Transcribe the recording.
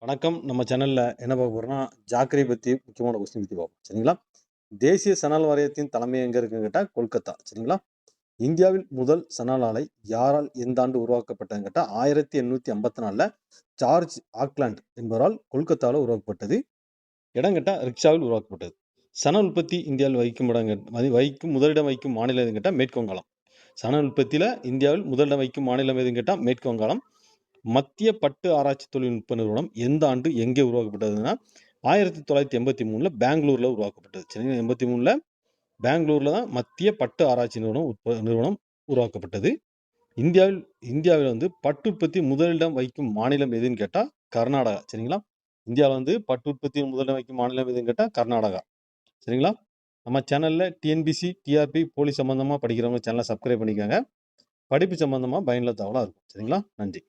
வணக்கம். நம்ம சேனல்ல என்ன பார்க்க போறோம்னா, ஜாக்கிரை பத்தி முக்கியமான கொஸ்டின் பத்தி பார்ப்போம். சரிங்களா? தேசிய சணல் வாரியத்தின் தலைமை எங்க இருக்குன்னு கேட்டா, கொல்கத்தா. சரிங்களா? இந்தியாவில் முதல் சணல் ஆலை யாரால் எந்த ஆண்டு உருவாக்கப்பட்டதுன்னு கேட்டா, 1854ல ஜார்ஜ் ஆக்லாண்ட் என்பவரால் கொல்கத்தால உருவாக்கப்பட்டது. இடம் கேட்டா ரிக்ஷாவில் உருவாக்கப்பட்டது. சணல் உற்பத்தி இந்தியாவில் முதலிடம் வகிக்கும் மாநிலம் எதுன்னு கேட்டா, மேற்கு வங்காளம். சணல் உற்பத்தியில இந்தியாவில் முதலிடம் வகிக்கும் மாநிலம் எதுன்னு கேட்டா, மேற்கு வங்காளம். மத்திய பட்டு ஆராய்ச்சி தொழில்நுட்ப நிறுவனம் எந்த ஆண்டு எங்கே உருவாக்கப்பட்டதுன்னா 1983ல பெங்களூர்ல உருவாக்கப்பட்டது. சரிங்களா? 83ல பெங்களூர்ல தான் மத்திய பட்டு ஆராய்ச்சி நிறுவனம் உருவாக்கப்பட்டது. இந்தியாவில் இந்தியாவில் வந்து பட்டு உற்பத்தி முதலிடம் வைக்கும் மாநிலம் எதுன்னு கேட்டா கர்நாடகா. சரிங்களா? இந்தியாவில் வந்து பட்டு உற்பத்தி முதலிடம் வைக்கும் மாநிலம் எதுன்னு கேட்டா கர்நாடகா. சரிங்களா? நம்ம சேனல்ல டிஎன்பிசி, டிஆர்பி, போலீஸ் சம்பந்தமா படிக்கிறவங்க சேனலை சப்ஸ்கிரைப் பண்ணிக்கோங்க. படிப்பு சம்பந்தமா பயனுள்ள தகவலா இருக்கும். சரிங்களா? நன்றி.